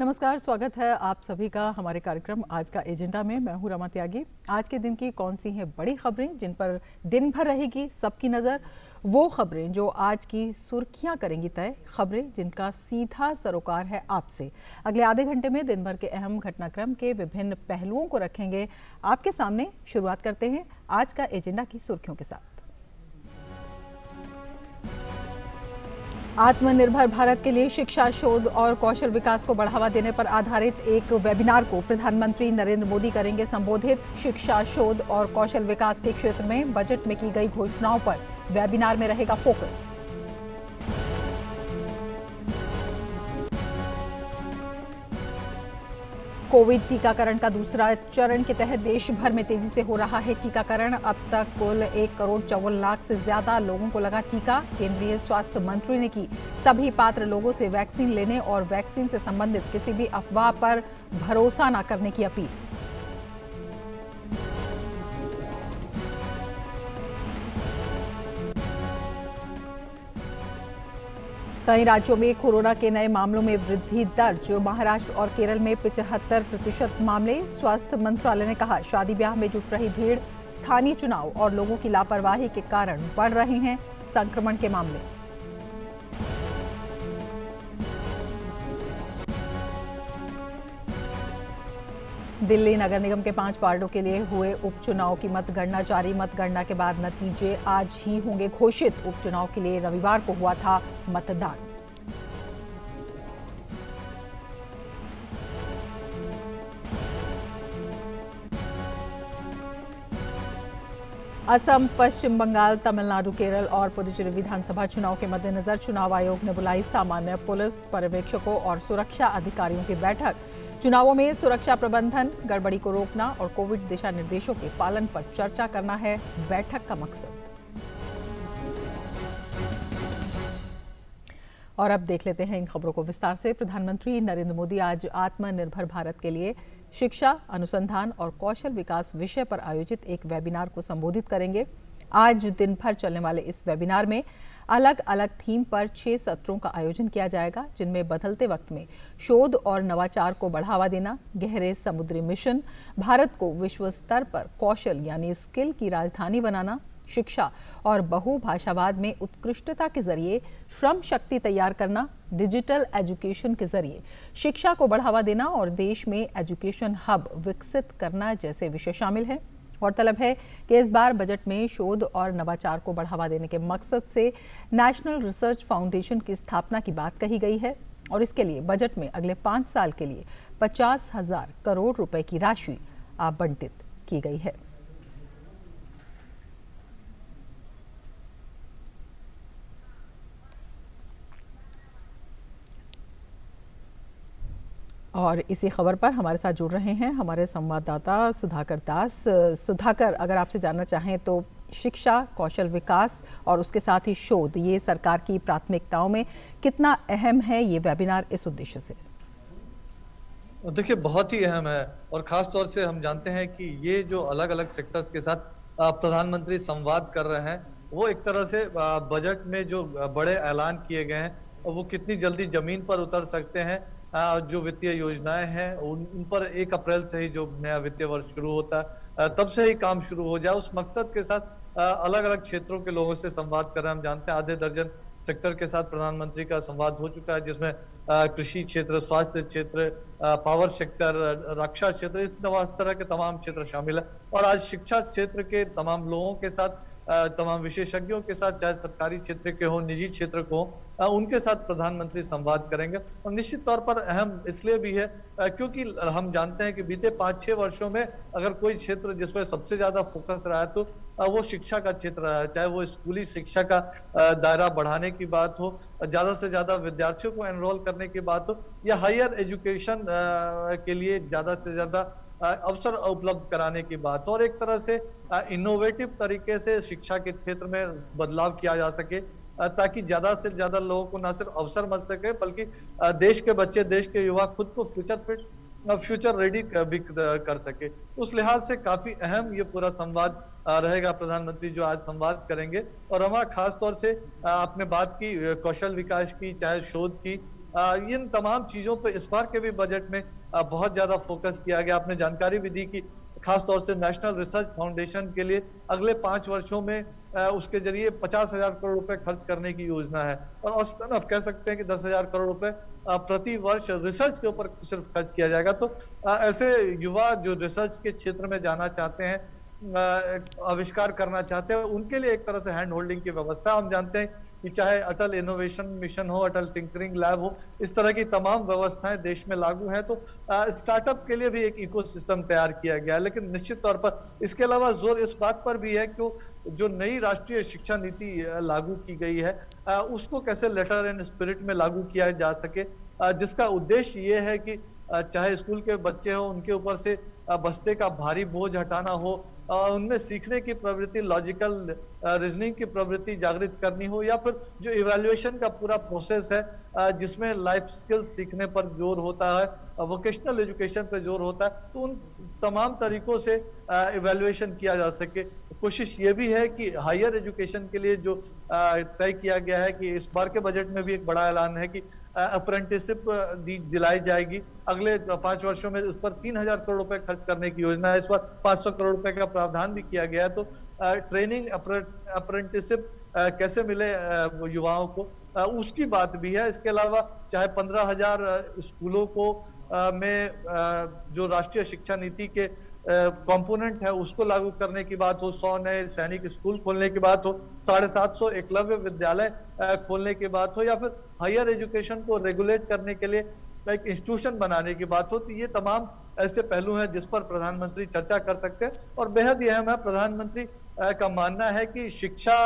नमस्कार, स्वागत है आप सभी का हमारे कार्यक्रम आज का एजेंडा में। मैं हूं रमा त्यागी। आज के दिन की कौन सी हैं बड़ी खबरें जिन पर दिन भर रहेगी सबकी नज़र, वो खबरें जो आज की सुर्खियां करेंगी तय, खबरें जिनका सीधा सरोकार है आपसे। अगले आधे घंटे में दिन भर के अहम घटनाक्रम के विभिन्न पहलुओं को रखेंगे आपके सामने। शुरुआत करते हैं आज का एजेंडा की सुर्खियों के साथ। आत्मनिर्भर भारत के लिए शिक्षा, शोध और कौशल विकास को बढ़ावा देने पर आधारित एक वेबिनार को प्रधानमंत्री नरेंद्र मोदी करेंगे संबोधित। शिक्षा, शोध और कौशल विकास के क्षेत्र में बजट में की गई घोषणाओं पर वेबिनार में रहेगा फोकस। कोविड टीकाकरण का दूसरा चरण के तहत देश भर में तेजी से हो रहा है टीकाकरण। अब तक कुल 1,54,00,000 से ज्यादा लोगों को लगा टीका। केंद्रीय स्वास्थ्य मंत्री ने की सभी पात्र लोगों से वैक्सीन लेने और वैक्सीन से संबंधित किसी भी अफवाह पर भरोसा न करने की अपील। कई राज्यों में कोरोना के नए मामलों में वृद्धि दर्ज। महाराष्ट्र और केरल में 75% मामले। स्वास्थ्य मंत्रालय ने कहा, शादी ब्याह में जुट रही भीड़, स्थानीय चुनाव और लोगों की लापरवाही के कारण बढ़ रहे हैं संक्रमण के मामले। दिल्ली नगर निगम के 5 वार्डों के लिए हुए उपचुनाव की मतगणना जारी। मतगणना के बाद नतीजे आज ही होंगे घोषित। उपचुनाव के लिए रविवार को हुआ था मतदान। असम, पश्चिम बंगाल, तमिलनाडु, केरल और पुदुचेरी विधानसभा चुनाव के मद्देनजर चुनाव आयोग ने बुलाई सामान्य पुलिस पर्यवेक्षकों और सुरक्षा अधिकारियों की बैठक। चुनावों में सुरक्षा प्रबंधन, गड़बड़ी को रोकना और कोविड दिशा निर्देशों के पालन पर चर्चा करना है बैठक का मकसद। और अब देख लेते हैं इन खबरों को विस्तार से। प्रधानमंत्री नरेंद्र मोदी आज आत्मनिर्भर भारत के लिए शिक्षा, अनुसंधान और कौशल विकास विषय पर आयोजित एक वेबिनार को संबोधित करेंगे। आज दिन भर चलने वाले इस वेबिनार में अलग अलग थीम पर 6 सत्रों का आयोजन किया जाएगा, जिनमें बदलते वक्त में शोध और नवाचार को बढ़ावा देना, गहरे समुद्री मिशन, भारत को विश्व स्तर पर कौशल यानी स्किल की राजधानी बनाना, शिक्षा और बहुभाषावाद में उत्कृष्टता के जरिए श्रम शक्ति तैयार करना, डिजिटल एजुकेशन के जरिए शिक्षा को बढ़ावा देना और देश में एजुकेशन हब विकसित करना जैसे विषय शामिल हैं। गौरतलब है कि इस बार बजट में शोध और नवाचार को बढ़ावा देने के मकसद से नेशनल रिसर्च फाउंडेशन की स्थापना की बात कही गई है और इसके लिए बजट में अगले 5 साल के लिए 50,000 करोड़ रुपए की राशि आवंटित की गई है। और इसी खबर पर हमारे साथ जुड़ रहे हैं हमारे संवाददाता सुधाकर दास। सुधाकर, अगर आपसे जानना चाहें तो शिक्षा, कौशल विकास और उसके साथ ही शोध, ये सरकार की प्राथमिकताओं में कितना अहम है ये वेबिनार इस उद्देश्य से? देखिए, बहुत ही अहम है और खास तौर से हम जानते हैं कि ये जो अलग अलग सेक्टर्स के साथ प्रधानमंत्री संवाद कर रहे हैं, वो एक तरह से बजट में जो बड़े ऐलान किए गए हैं वो कितनी जल्दी जमीन पर उतर सकते हैं। जो वित्तीय योजनाएं हैं उन पर 1 अप्रैल से ही जो नया वित्तीय वर्ष शुरू होता है तब से ही काम शुरू हो जाए, उस मकसद के साथ अलग अलग क्षेत्रों के लोगों से संवाद कर रहे हैं। हम जानते हैं आधे दर्जन सेक्टर के साथ प्रधानमंत्री का संवाद हो चुका है, जिसमें कृषि क्षेत्र, स्वास्थ्य क्षेत्र, पावर सेक्टर, रक्षा क्षेत्र, इस तरह के तमाम क्षेत्र शामिल है। और आज शिक्षा क्षेत्र के तमाम लोगों के साथ, तमाम विशेषज्ञों के साथ, चाहे सरकारी क्षेत्र के हों, निजी क्षेत्र को हो, उनके साथ प्रधानमंत्री संवाद करेंगे। और निश्चित तौर पर अहम इसलिए भी है क्योंकि हम जानते हैं कि बीते 5-6 वर्षों में अगर कोई क्षेत्र जिस पर सबसे ज्यादा फोकस रहा है तो वो शिक्षा का क्षेत्र रहा है। चाहे वो स्कूली शिक्षा का दायरा बढ़ाने की बात हो, ज्यादा से ज्यादा विद्यार्थियों को एनरोल करने की बात हो, या हायर एजुकेशन के लिए ज्यादा से ज्यादा अवसर उपलब्ध कराने की बात हो, और एक तरह से इनोवेटिव तरीके से शिक्षा के क्षेत्र में बदलाव किया जा सके ताकि ज्यादा से ज्यादा लोगों को न सिर्फ अवसर मिल सके बल्कि देश के बच्चे, देश के युवा खुद को फ्यूचर रेडी भी कर सके। उस लिहाज से काफी अहम ये पूरा संवाद रहेगा, प्रधानमंत्री जो आज संवाद करेंगे। और हम खास तौर से आपने बात की कौशल विकास की, चाहे शोध की, इन तमाम चीजों पर इस बार के भी बजट में बहुत ज्यादा फोकस किया गया। आपने जानकारी भी दी कि खास तौर से नेशनल रिसर्च फाउंडेशन के लिए अगले 5 वर्षों में उसके जरिए 50,000 करोड़ रुपए खर्च करने की योजना है, और औसतन आप कह सकते हैं कि 10,000 करोड़ रुपए प्रति वर्ष रिसर्च के ऊपर सिर्फ खर्च किया जाएगा। तो ऐसे युवा जो रिसर्च के क्षेत्र में जाना चाहते हैं, आविष्कार करना चाहते हैं, उनके लिए एक तरह से हैंड होल्डिंग की व्यवस्था। हम जानते हैं कि चाहे अटल इनोवेशन मिशन हो, अटल टिंकरिंग लैब हो, इस तरह की तमाम व्यवस्थाएं देश में लागू हैं। तो स्टार्टअप के लिए भी एक इकोसिस्टम तैयार किया गया है। लेकिन निश्चित तौर पर इसके अलावा जोर इस बात पर भी है कि जो नई राष्ट्रीय शिक्षा नीति लागू की गई है, उसको कैसे लेटर एंड स्पिरिट में लागू किया जा सके, जिसका उद्देश्य ये है कि चाहे स्कूल के बच्चे हो, उनके ऊपर से बस्ते का भारी बोझ हटाना हो, उनमें सीखने की प्रवृत्ति, लॉजिकल रीजनिंग की प्रवृत्ति जागृत करनी हो, या फिर जो इवैल्यूएशन का पूरा प्रोसेस है जिसमें लाइफ स्किल्स सीखने पर जोर होता है, वोकेशनल एजुकेशन पर जोर होता है, तो उन तमाम तरीकों से इवैल्यूएशन किया जा सके। कोशिश ये भी है कि हायर एजुकेशन के लिए जो तय किया गया है कि इस बार के बजट में भी एक बड़ा ऐलान है कि अप्रेंटिसशिप दिलाई जाएगी। अगले 5 वर्षों में उस पर 3,000 करोड़ रुपए खर्च करने की योजना है। इस पर 500 करोड़ रुपए का प्रावधान भी किया गया है। तो ट्रेनिंग अप्रेंटिसशिप कैसे मिले युवाओं को, उसकी बात भी है। इसके अलावा चाहे 15,000 स्कूलों को में जो राष्ट्रीय शिक्षा नीति के कंपोनेंट है उसको लागू करने की बात हो, 100 नए सैनिक स्कूल खोलने की बात हो, 750 एकलव्य विद्यालय खोलने की बात हो, या फिर हायर एजुकेशन को रेगुलेट करने के लिए एक इंस्टीट्यूशन बनाने की बात हो, तो ये तमाम ऐसे पहलू हैं जिस पर प्रधानमंत्री चर्चा कर सकते हैं। और बेहद ही अहम है, प्रधानमंत्री का मानना है कि शिक्षा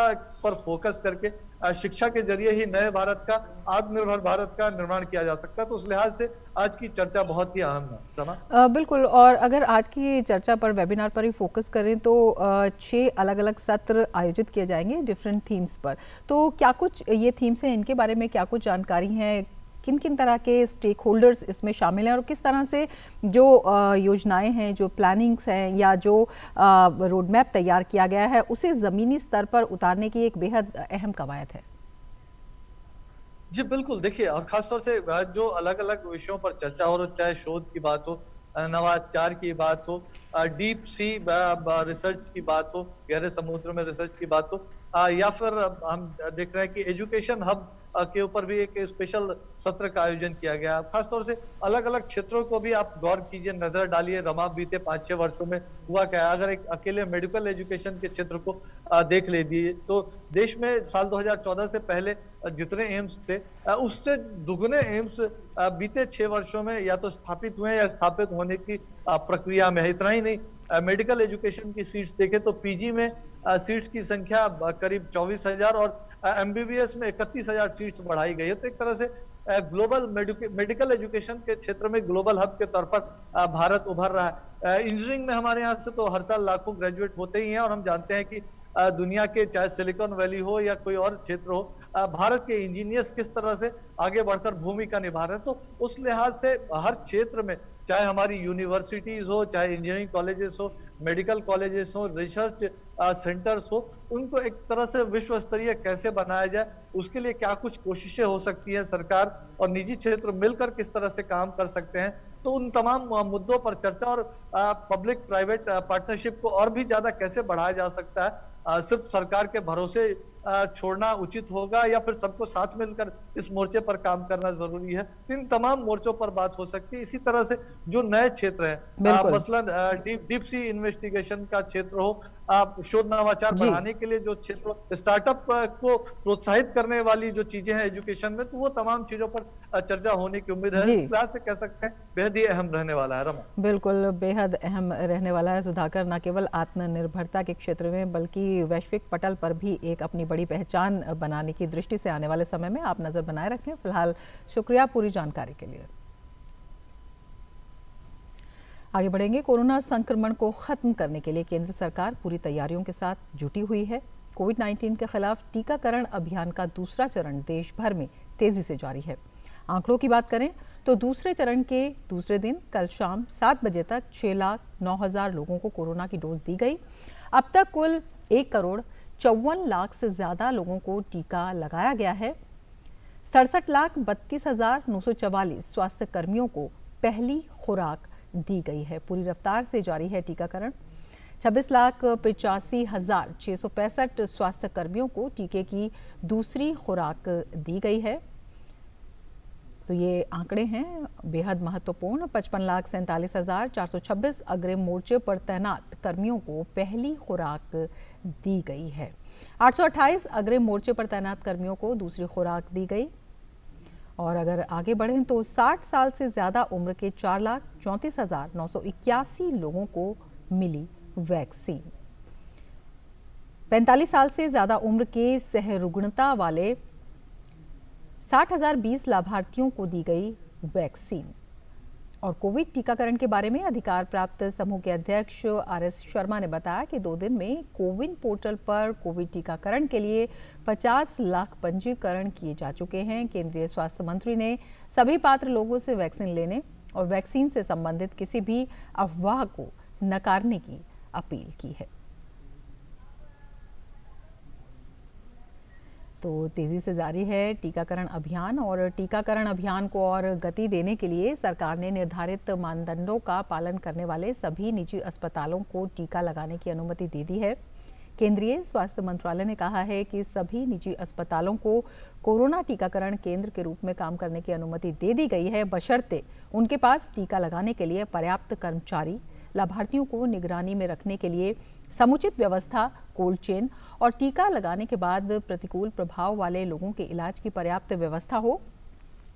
पर फोकस करके शिक्षा के जरिए ही नए भारत का, आत्मनिर्भर भारत का निर्माण किया जा सकता है। तो उस लिहाज से आज की चर्चा बहुत ही अहम है। समा बिल्कुल। और अगर आज की चर्चा पर, वेबिनार पर ही फोकस करें तो 6 अलग अलग सत्र आयोजित किए जाएंगे डिफरेंट थीम्स पर। तो क्या कुछ ये थीम्स हैं, इनके बारे में क्या कुछ जानकारी है, किन किन तरह के स्टेक होल्डर्स इसमें शामिल हैं, और किस तरह से जो योजनाएं हैं, जो प्लानिंग्स हैं, या जो रोड मैप तैयार किया गया है उसे ज़मीनी स्तर पर उतारने की एक बेहद अहम कवायद है? जी बिल्कुल, देखिए, और खासतौर से जो अलग अलग विषयों पर चर्चा हो, चाहे शोध की बात हो, नवाचार की बात हो, डीप सी रिसर्च की बात हो, गहरे समुद्र में रिसर्च की बात हो, या फिर हम देख रहे हैं कि एजुकेशन हब के ऊपर भी एक स्पेशल सत्र का आयोजन किया गया। खासतौर से अलग अलग क्षेत्रों को भी आप गौर कीजिए, नजर डालिए, रमा बीते 5-6 वर्षों में हुआ क्या है। अगर एक अकेले मेडिकल एजुकेशन के क्षेत्र को देख लीजिए तो देश में साल 2014 से पहले जितने एम्स थे उससे दुगने एम्स बीते 6 वर्षों में या तो स्थापित हुए या स्थापित होने की प्रक्रिया में है। इतना ही नहीं, मेडिकल एजुकेशन की सीट्स देखें तो पीजी में सीट्स की संख्या करीब 24,000 और एमबीबीएस में 31,000 सीट्स बढ़ाई गई है। तो एक तरह से ग्लोबल मेडिकल एजुकेशन के क्षेत्र में ग्लोबल हब के तौर पर भारत उभर रहा है। इंजीनियरिंग में हमारे यहाँ से तो हर साल लाखों ग्रेजुएट होते ही हैं, और हम जानते हैं कि दुनिया के चाहे सिलिकॉन वैली हो या कोई और क्षेत्र हो, भारत के इंजीनियर्स किस तरह से आगे बढ़कर भूमिका निभा रहे हैं। तो उस लिहाज से हर क्षेत्र में, चाहे हमारी यूनिवर्सिटीज हो, चाहे इंजीनियरिंग कॉलेजेस हो, मेडिकल कॉलेजेस हो, रिसर्च सेंटर्स हो, उनको एक तरह से विश्व स्तरीय कैसे बनाया जाए, उसके लिए क्या कुछ कोशिशें हो सकती है, सरकार और निजी क्षेत्र मिलकर किस तरह से काम कर सकते हैं। तो उन तमाम मुद्दों पर चर्चा, और पब्लिक प्राइवेट पार्टनरशिप को और भी ज्यादा कैसे बढ़ाया जा सकता है, सिर्फ सरकार के भरोसे छोड़ना उचित होगा या फिर सबको साथ मिलकर इस मोर्चे पर काम करना जरूरी है। इन तमाम मोर्चों पर बात हो सकती है। इसी तरह से जो नए क्षेत्र हैं, मसलन डीप सी इन्वेस्टिगेशन का क्षेत्र हो, शोध नवाचार बढ़ाने के लिए जो क्षेत्र, स्टार्टअप को प्रोत्साहित करने वाली जो चीजें हैं एजुकेशन में, तो वो तमाम चीजों पर चर्चा होने की उम्मीद है। इस तरह से कह सकते हैं बेहद ही अहम रहने वाला है। रमा बिल्कुल, बेहद अहम रहने वाला है सुधाकर, न केवल आत्मनिर्भरता के क्षेत्र में बल्कि वैश्विक पटल पर भी एक अपनी बड़ी पहचान बनाने की दृष्टि से आने वाले समय में आप नजर बनाए रखें। फिलहाल शुक्रिया पूरी जानकारी के लिए। आगे बढ़ेंगे। कोरोना संक्रमण को खत्म करने के लिए केंद्र सरकार पूरी तैयारियों के साथ जुटी हुई है। कोविड-19 के खिलाफ टीकाकरण अभियान का दूसरा चरण देश भर में तेजी से जारी है। आंकड़ों की बात करें तो दूसरे चरण के दूसरे दिन कल शाम 7 बजे तक 6,09,000 लोगों को कोरोना की डोज दी गई। अब तक कुल 1,54,00,000 से ज्यादा लोगों को टीका लगाया गया है। 67,32,944 स्वास्थ्य कर्मियों को पहली खुराक दी गई है। पूरी रफ्तार से जारी है टीकाकरण। 26,85,665 स्वास्थ्य कर्मियों को टीके की दूसरी खुराक दी गई है। तो ये आंकड़े हैं बेहद महत्वपूर्ण। 55,47,426 अग्रिम मोर्चे पर तैनात कर्मियों को पहली खुराक दी गई है। 828 अग्रिम मोर्चे पर तैनात कर्मियों को दूसरी खुराक दी गई। और अगर आगे बढ़ें तो 60 साल से ज्यादा उम्र के 4,34,981 लोगों को मिली वैक्सीन। 45 साल से ज्यादा उम्र के सहरुग्णता वाले 60,020 लाभार्थियों को दी गई वैक्सीन। और कोविड टीकाकरण के बारे में अधिकार प्राप्त समूह के अध्यक्ष RS शर्मा ने बताया कि 2 दिन में कोविन पोर्टल पर कोविड टीकाकरण के लिए 50 लाख पंजीकरण किए जा चुके हैं। केंद्रीय स्वास्थ्य मंत्री ने सभी पात्र लोगों से वैक्सीन लेने और वैक्सीन से संबंधित किसी भी अफवाह को नकारने की अपील की है। तो तेजी से जारी है टीकाकरण अभियान और टीकाकरण अभियान को और गति देने के लिए सरकार ने निर्धारित मानदंडों का पालन करने वाले सभी निजी अस्पतालों को टीका लगाने की अनुमति दे दी है। केंद्रीय स्वास्थ्य मंत्रालय ने कहा है कि सभी निजी अस्पतालों को कोरोना टीकाकरण केंद्र के रूप में काम करने की अनुमति दे दी गई है, बशर्ते उनके पास टीका लगाने के लिए पर्याप्त कर्मचारी, लाभार्थियों को निगरानी में रखने के लिए समुचित व्यवस्था, कोल्ड चेन और टीका लगाने के बाद प्रतिकूल प्रभाव वाले लोगों के इलाज की पर्याप्त व्यवस्था हो।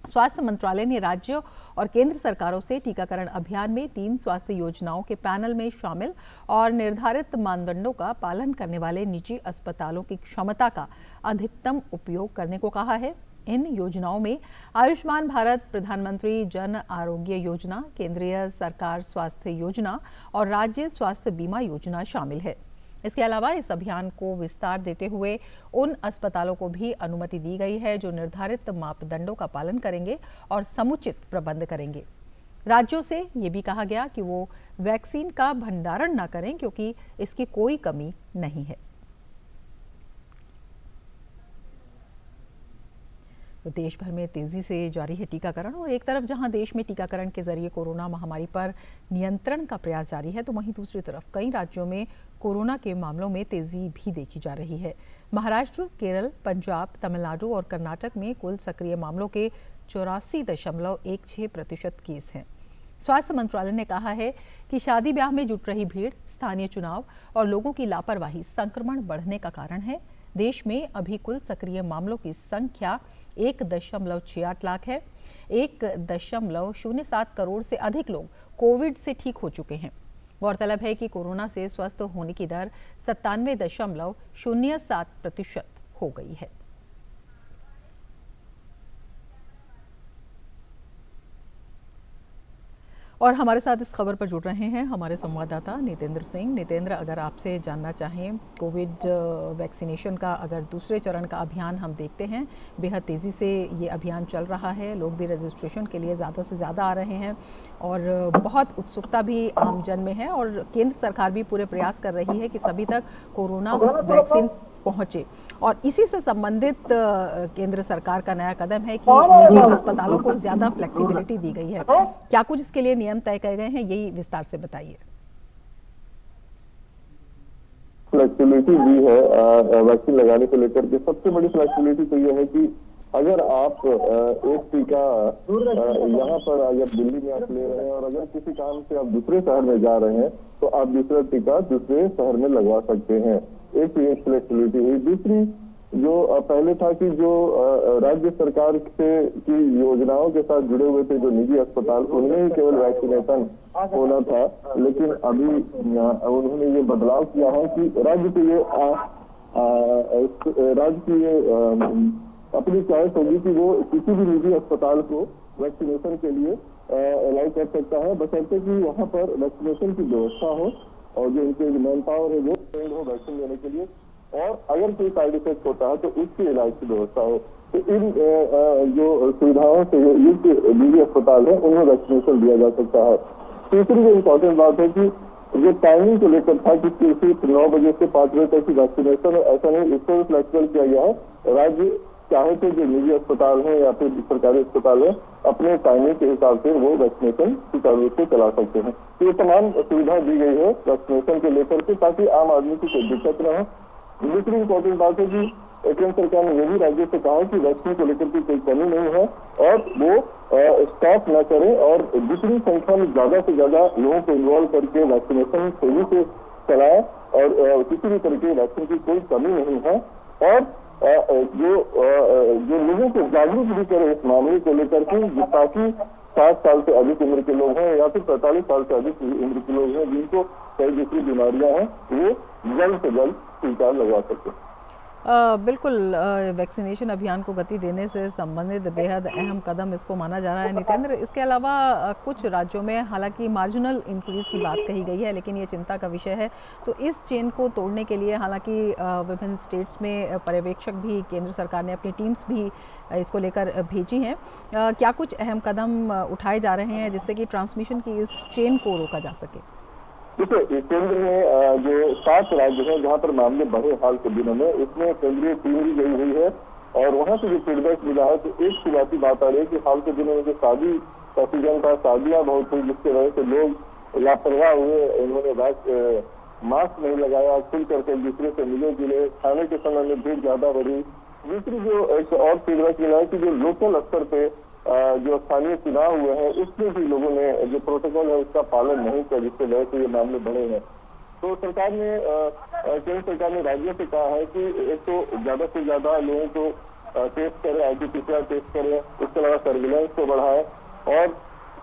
स्वास्थ्य मंत्रालय ने राज्य और केंद्र सरकारों से टीकाकरण अभियान में 3 स्वास्थ्य योजनाओं के पैनल में शामिल और निर्धारित मानदंडों का पालन करने वाले निजी अस्पतालों की क्षमता का अधिकतम उपयोग करने को कहा है। इन योजनाओं में आयुष्मान भारत, प्रधानमंत्री जन आरोग्य योजना, केंद्रीय सरकार स्वास्थ्य योजना और राज्य स्वास्थ्य बीमा योजना शामिल है। इसके अलावा इस अभियान को विस्तार देते हुए उन अस्पतालों को भी अनुमति दी गई है जो निर्धारित मापदंडों का पालन करेंगे और समुचित प्रबंध करेंगे। राज्यों से ये भी कहा गया कि वो वैक्सीन का भंडारण न करें क्योंकि इसकी कोई कमी नहीं है। तो देश भर में तेजी से जारी है टीकाकरण और एक तरफ जहां देश में टीकाकरण के जरिए कोरोना महामारी पर नियंत्रण का प्रयास जारी है, तो वहीं दूसरी तरफ कई राज्यों में कोरोना के मामलों में तेजी भी देखी जा रही है। महाराष्ट्र, केरल, पंजाब, तमिलनाडु और कर्नाटक में कुल सक्रिय मामलों के 84.16% केस हैं। स्वास्थ्य मंत्रालय ने कहा है कि शादी ब्याह में जुट रही भीड़, स्थानीय चुनाव और लोगों की लापरवाही संक्रमण बढ़ने का कारण है। देश में अभी कुल सक्रिय मामलों की संख्या 1.68 लाख है। 1.07 करोड़ से अधिक लोग कोविड से ठीक हो चुके हैं। गौरतलब है कि कोरोना से स्वस्थ होने की दर 97.07% हो गई है। और हमारे साथ इस खबर पर जुड़ रहे हैं हमारे संवाददाता नितेंद्र सिंह। नितेंद्र, अगर आपसे जानना चाहें, कोविड वैक्सीनेशन का अगर दूसरे चरण का अभियान हम देखते हैं, बेहद तेज़ी से ये अभियान चल रहा है। लोग भी रजिस्ट्रेशन के लिए ज़्यादा से ज़्यादा आ रहे हैं और बहुत उत्सुकता भी आम जन में है और केंद्र सरकार भी पूरे प्रयास कर रही है कि सभी तक कोरोना वैक्सीन पहुंचे। और इसी से संबंधित केंद्र सरकार का नया कदम है कि निजी अस्पतालों को ज्यादा फ्लेक्सिबिलिटी दी गई है। क्या कुछ इसके लिए नियम तय किए गए हैं, यही विस्तार से बताइए। फ्लेक्सिबिलिटी दी है वैक्सीन लगाने को लेकर के। सबसे बड़ी फ्लेक्सिबिलिटी तो यह है कि अगर आप एक टीका यहाँ पर अगर दिल्ली में आप ले रहे हैं और अगर किसी काम से आप दूसरे शहर में जा रहे हैं तो आप दूसरा टीका दूसरे शहर में लगवा सकते हैं। एक ये फ्लेक्सिबिलिटी हुई। दूसरी जो पहले था कि जो राज्य सरकार से की योजनाओं के साथ जुड़े हुए थे जो निजी अस्पताल, उनमें ही केवल वैक्सीनेशन होना था, लेकिन अभी उन्होंने ये बदलाव किया है कि राज्य की ये अपनी चॉइस होगी कि वो किसी भी निजी अस्पताल को वैक्सीनेशन के लिए अलाउ कर सकता है, बशर्ते कि वहाँ पर वैक्सीनेशन की व्यवस्था हो और जो उनके मैन पावर है वो ट्रेंड हो वैक्सीन लेने के लिए, और अगर कोई साइड इफेक्ट होता है तो उसके इलाज की व्यवस्था हो। तो इन जो सुविधाओं से युक्त निजी अस्पताल है उन्हें वैक्सीनेशन दिया जा सकता है। तीसरी जो इम्पोर्टेंट बात है कि जो टाइमिंग को लेकर था कि सिर्फ 9 बजे से 5 बजे तक की वैक्सीनेशन, ऐसा नहीं, इसको भी फ्लेक्सिबल किया गया है। राज्य चाहे तो जो निजी अस्पताल है या फिर सरकारी अस्पताल है अपने टाइमिंग के हिसाब से वो वैक्सीनेशन सुचारू रूप से चला सकते हैं। तो ये तमाम सुविधा दी गई है वैक्सीनेशन के लेकर के, ताकि आम आदमी को कोई दिक्कत न हो। दूसरी इम्पोर्टेंट बात है कि केंद्र सरकार ने ये भी राज्यों से कहा है कि वैक्सीन को लेकर के कोई कमी नहीं है और वो स्टॉप न करें और जितनी संख्या में ज्यादा से ज्यादा लोगों को इन्वॉल्व करके वैक्सीनेशन तेजी से चलाएं और किसी भी तरीके की वैक्सीन की कोई कमी नहीं है। और जो लोगों को जागरूक भी करे इस मामले को लेकर के, ताकि 60 साल से अधिक उम्र के लोग हैं या फिर 45 साल से अधिक उम्र के लोग हैं जिनको कई दूसरी बीमारियां हैं, वो जल्द से जल्द टीका लगवा सके। बिल्कुल, वैक्सीनेशन अभियान को गति देने से संबंधित बेहद अहम कदम इसको माना जा रहा है नितेंद्र। इसके अलावा कुछ राज्यों में हालांकि मार्जिनल इंक्रीज की बात कही गई है, लेकिन ये चिंता का विषय है। तो इस चेन को तोड़ने के लिए हालांकि विभिन्न स्टेट्स में पर्यवेक्षक भी, केंद्र सरकार ने अपनी टीम्स भी इसको लेकर भेजी हैं। क्या कुछ अहम कदम उठाए जा रहे हैं जिससे कि ट्रांसमिशन की इस चेन को रोका जा सके? देखिए, केंद्र में जो 7 राज्य हैं जहां पर मामले बढ़े हाल के दिनों में, इसमें केंद्रीय टीम भी गई हुई है और वहां से जो फीडबैक मिला है तो एक शुरुआती बात आ रही है कि हाल के दिनों में जो शादी का सीजन था, शादियां बहुत हुई, जिसकी वजह से लोग लापरवाह हुए, उन्होंने मास्क नहीं लगाया, खुल करके एक दूसरे से मिले जुले, खाने के समय में भीड़ ज्यादा बढ़ी। दूसरी जो एक और फीडबैक मिला है कि जो लोकल स्तर पे जो स्थानीय चुनाव हुए हैं उसमें भी लोगों ने जो प्रोटोकॉल है उसका पालन नहीं किया, जिससे वजह से ये मामले बढ़े हैं। तो सरकार ने, केंद्र सरकार ने राज्यों से कहा है कि एक तो ज्यादा से ज्यादा लोगों को टेस्ट करें, RT-PCR टेस्ट करें, इसके अलावा सर्विलेंस को बढ़ाएं और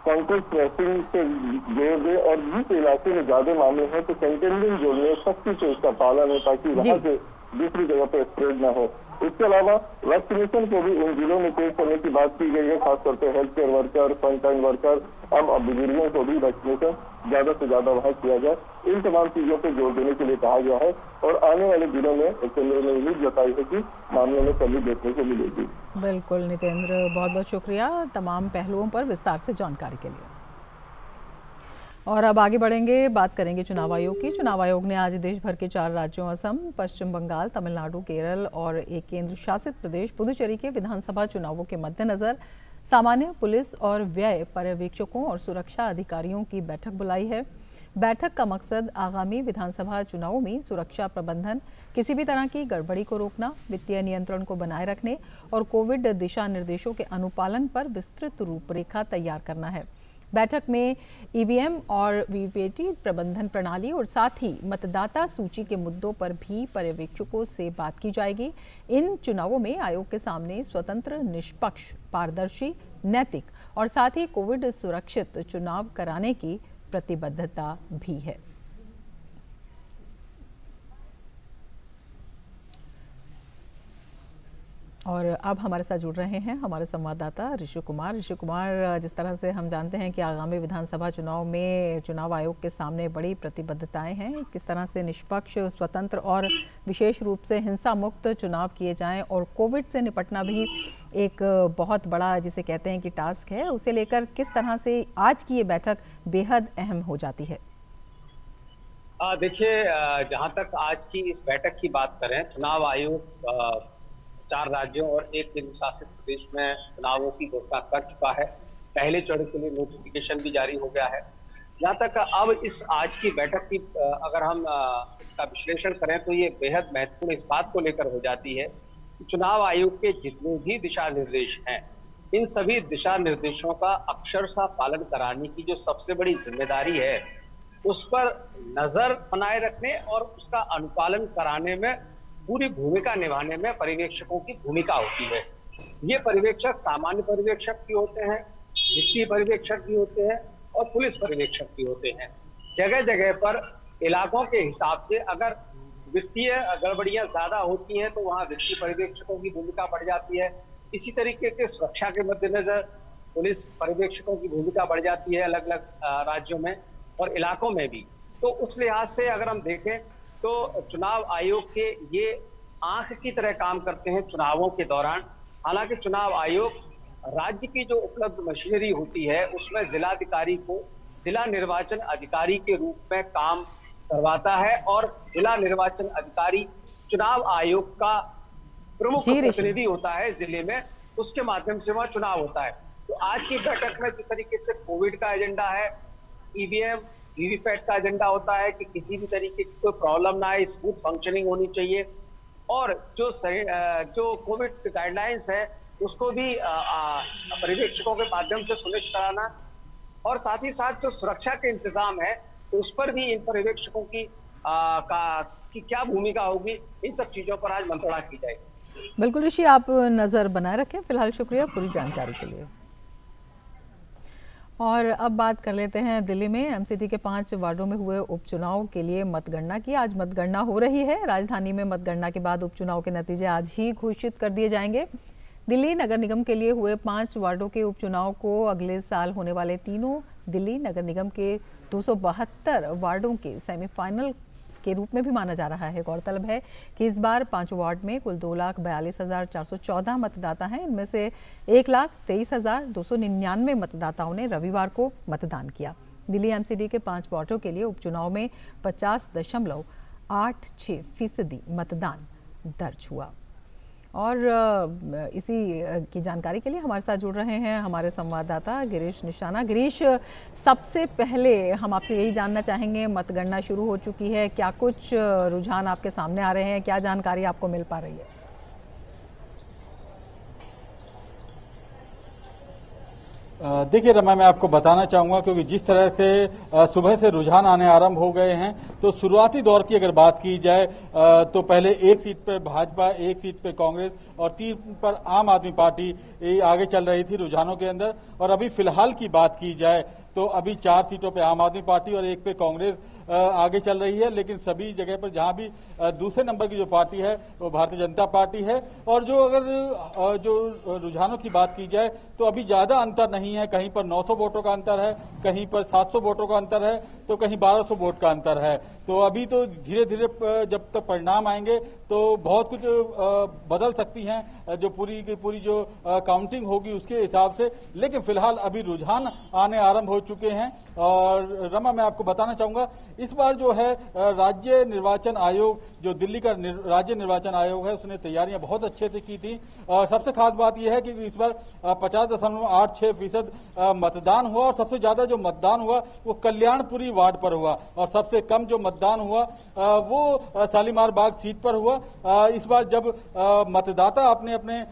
कॉन्टेक्ट ट्रेसिंग से जोड़ दें और जिस इलाके में ज्यादा मामले हैं तो कंटेनमेंट जोन में सख्ती से उसका पालन हो, ताकि वहां से दूसरी जगह पर स्प्रेड ना हो। इसके अलावा वैक्सीनेशन को भी उन जिलों में तेज करने की बात की गई है, खासतौर पर health care worker, frontline worker, अब बुजुर्गों को भी वैक्सीनेशन ज्यादा से ज्यादा वहां किया जाए। इन तमाम चीजों पर जोर देने के लिए कहा गया है और आने वाले दिनों में केंद्र ने उम्मीद जताई है कि मामले में कमी देखने को मिलेगी। बिल्कुल नितेंद्र, बहुत बहुत शुक्रिया तमाम पहलुओं पर विस्तार से जानकारी के लिए। और अब आगे बढ़ेंगे, बात करेंगे चुनाव आयोग की। चुनाव आयोग ने आज देश भर के 4 राज्यों असम, पश्चिम बंगाल, तमिलनाडु, केरल और एक केंद्र शासित प्रदेश पुदुचेरी के विधानसभा चुनावों के मद्देनजर सामान्य पुलिस और व्यय पर्यवेक्षकों और सुरक्षा अधिकारियों की बैठक बुलाई है। बैठक का मकसद आगामी विधानसभा चुनावों में सुरक्षा प्रबंधन, किसी भी तरह की गड़बड़ी को रोकना, वित्तीय नियंत्रण को बनाए रखने और कोविड दिशा निर्देशों के अनुपालन पर विस्तृत रूपरेखा तैयार करना है। बैठक में ईवीएम और वीवीपैटी प्रबंधन प्रणाली और साथ ही मतदाता सूची के मुद्दों पर भी पर्यवेक्षकों से बात की जाएगी। इन चुनावों में आयोग के सामने स्वतंत्र, निष्पक्ष, पारदर्शी, नैतिक और साथ ही कोविड सुरक्षित चुनाव कराने की प्रतिबद्धता भी है। और अब हमारे साथ जुड़ रहे हैं हमारे संवाददाता ऋषि कुमार। ऋषि कुमार, जिस तरह से हम जानते हैं कि आगामी विधानसभा चुनाव में चुनाव आयोग के सामने बड़ी प्रतिबद्धताएं हैं, किस तरह से निष्पक्ष, स्वतंत्र और विशेष रूप से हिंसा मुक्त चुनाव किए जाएं और कोविड से निपटना भी एक बहुत बड़ा, जिसे कहते हैं कि टास्क है, उसे लेकर किस तरह से आज की ये बैठक बेहद अहम हो जाती है? देखिए, जहां तक आज की इस बैठक की बात करें, चुनाव आयोग 4 राज्यों और एक केंद्र शासित प्रदेश में चुनावों की घोषणा कर चुका है। पहले चरण के लिए नोटिफिकेशन भी जारी हो गया है। जहाँ तक अब इस आज की बैठक की अगर हम इसका विश्लेषण करें तो ये बेहद महत्वपूर्ण इस बात को लेकर हो जाती है कि चुनाव आयोग के जितने भी दिशा निर्देश हैं, इन सभी दिशा निर्देशों का अक्षरशः पालन कराने की जो सबसे बड़ी जिम्मेदारी है, उस पर नजर बनाए रखने और उसका अनुपालन कराने में पूरी भूमिका निभाने में पर्यवेक्षकों की भूमिका होती है। ये पर्यवेक्षक सामान्य पर्यवेक्षक भी होते हैं, वित्तीय पर्यवेक्षक भी होते हैं और पुलिस पर्यवेक्षक भी होते हैं। जगह जगह पर इलाकों के हिसाब से अगर वित्तीय गड़बड़ियां ज्यादा होती हैं तो वहां वित्तीय पर्यवेक्षकों की भूमिका बढ़ जाती है। इसी तरीके के सुरक्षा के मद्देनजर पुलिस पर्यवेक्षकों की भूमिका बढ़ जाती है अलग अलग राज्यों में और इलाकों में भी। तो उस लिहाज से अगर हम देखें तो चुनाव आयोग के ये आंख की तरह काम करते हैं चुनावों के दौरान। हालांकि चुनाव आयोग राज्य की जो उपलब्ध मशीनरी होती है उसमें जिलाधिकारी को जिला निर्वाचन अधिकारी के रूप में काम करवाता है और जिला निर्वाचन अधिकारी चुनाव आयोग का प्रमुख जी, ऋषि। प्रतिनिधि होता है जिले में, उसके माध्यम से वहां चुनाव होता है। तो आज की बैठक में जिस तरीके से कोविड का एजेंडा है, ईवीएम वीवीपैट का एजेंडा होता है कि किसी भी तरीके की कोई प्रॉब्लम ना आए, स्मूथ फंक्शनिंग होनी चाहिए, और जो कोविड गाइडलाइंस है उसको भी पर्यवेक्षकों के माध्यम से सुनिश्चित कराना, और साथ ही साथ जो सुरक्षा के इंतजाम है उस पर भी इन पर्यवेक्षकों की क्या भूमिका होगी, इन सब चीजों पर आज मंत्रणा की जाएगी। बिल्कुल ऋषि, आप नज़र बनाए रखें। फिलहाल शुक्रिया पूरी जानकारी के लिए। और अब बात कर लेते हैं दिल्ली में एमसीडी के 5 वार्डों में हुए उपचुनाव के लिए मतगणना की। आज मतगणना हो रही है। राजधानी में मतगणना के बाद उपचुनाव के नतीजे आज ही घोषित कर दिए जाएंगे। दिल्ली नगर निगम के लिए हुए 5 वार्डों के उपचुनाव को अगले साल होने वाले तीनों दिल्ली नगर निगम के 272 वार्डों के सेमीफाइनल के रूप में भी माना जा रहा है। गौरतलब है कि इस बार 5 वार्ड में कुल 2,42,414 मतदाता हैं। इनमें से 1,23,299 मतदाताओं ने रविवार को मतदान किया। दिल्ली एमसीडी के 5 वार्डों के लिए उपचुनाव में 50.86% मतदान दर्ज हुआ। और इसी की जानकारी के लिए हमारे साथ जुड़ रहे हैं हमारे संवाददाता गिरीश निशाना। गिरीश, सबसे पहले हम आपसे यही जानना चाहेंगे, मतगणना शुरू हो चुकी है, क्या कुछ रुझान आपके सामने आ रहे हैं, क्या जानकारी आपको मिल पा रही है? देखिए रमा, मैं आपको बताना चाहूंगा क्योंकि जिस तरह से सुबह से रुझान आने आरंभ हो गए हैं, तो शुरुआती दौर की अगर बात की जाए तो पहले 1 सीट पर भाजपा, 1 सीट पर कांग्रेस और 3 पर आम आदमी पार्टी आगे चल रही थी रुझानों के अंदर। और अभी फिलहाल की बात की जाए तो अभी 4 सीटों पे आम आदमी पार्टी और 1 पे कांग्रेस आगे चल रही है। लेकिन सभी जगह पर जहां भी दूसरे नंबर की जो पार्टी है वो भारतीय जनता पार्टी है। और जो अगर जो रुझानों की बात की जाए तो अभी ज्यादा अंतर नहीं है। कहीं पर 900 वोटों का अंतर है, कहीं पर 700 वोटों का अंतर है, तो कहीं 1200 वोट का अंतर है। तो अभी तो धीरे धीरे जब तक परिणाम आएंगे तो बहुत कुछ बदल सकती हैं जो पूरी की पूरी जो काउंटिंग होगी उसके हिसाब से। लेकिन फिलहाल अभी रुझान आने आरंभ हो चुके हैं। और रमा, मैं आपको बताना चाहूंगा इस बार जो है राज्य निर्वाचन आयोग, जो दिल्ली का राज्य निर्वाचन आयोग है, उसने तैयारियां बहुत अच्छे से की थी। और सबसे खास बात यह है कि इस बार 50.86% मतदान हुआ। और सबसे ज्यादा जो मतदान हुआ वो कल्याणपुरी वार्ड पर हुआ, और सबसे कम जो मतदान हुआ वो शालीमार बाग सीट पर हुआ। इस बार जब मतदाता अपने अपने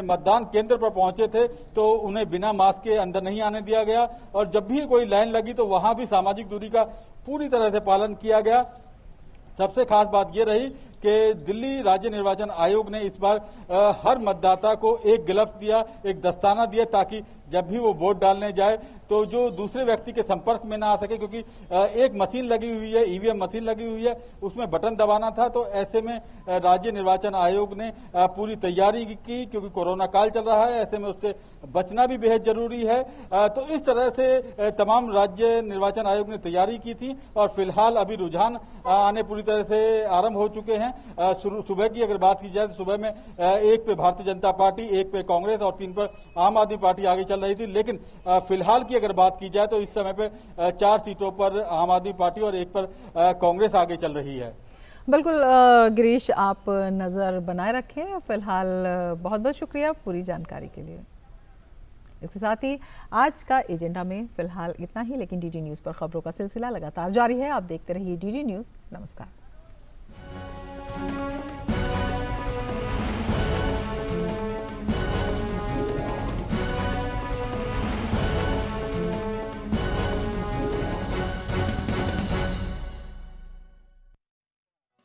मतदान केंद्र पर पहुंचे थे तो उन्हें बिना मास्क के अंदर नहीं आने दिया गया। और जब भी कोई लाइन लगी तो वहां भी सामाजिक दूरी का पूरी तरह से पालन किया गया। सबसे खास बात यह रही कि दिल्ली राज्य निर्वाचन आयोग ने इस बार हर मतदाता को एक ग्लव्स दिया, एक दस्ताना दिया, ताकि जब भी वो वोट डालने जाए तो जो दूसरे व्यक्ति के संपर्क में ना आ सके। क्योंकि एक मशीन लगी हुई है, ईवीएम मशीन लगी हुई है, उसमें बटन दबाना था। तो ऐसे में राज्य निर्वाचन आयोग ने पूरी तैयारी की, क्योंकि कोरोना काल चल रहा है, ऐसे में उससे बचना भी बेहद जरूरी है। तो इस तरह से तमाम राज्य निर्वाचन आयोग ने तैयारी की थी। और फिलहाल अभी रुझान आने पूरी तरह से आरंभ हो चुके हैं। सुबह की अगर बात की जाए तो सुबह में 1 पे भारतीय जनता पार्टी, 1 पे कांग्रेस और 3 पर आम आदमी पार्टी आगे चल रही थी। लेकिन फिलहाल की अगर बात की जाए तो इस समय पे 4 सीटों पर आम आदमी पार्टी और 1 पर कांग्रेस आगे चल रही है। बिल्कुल गिरीश, आप नज़र बनाए रखें। फिलहाल बहुत बहुत शुक्रिया पूरी जानकारी के लिए। इसके साथ ही आज का एजेंडा में फिलहाल इतना ही, लेकिन डीडी न्यूज़ पर खबरों का सिलसिला लगातार जारी है। आप देखते रहिए डीडी न्यूज़। नमस्कार।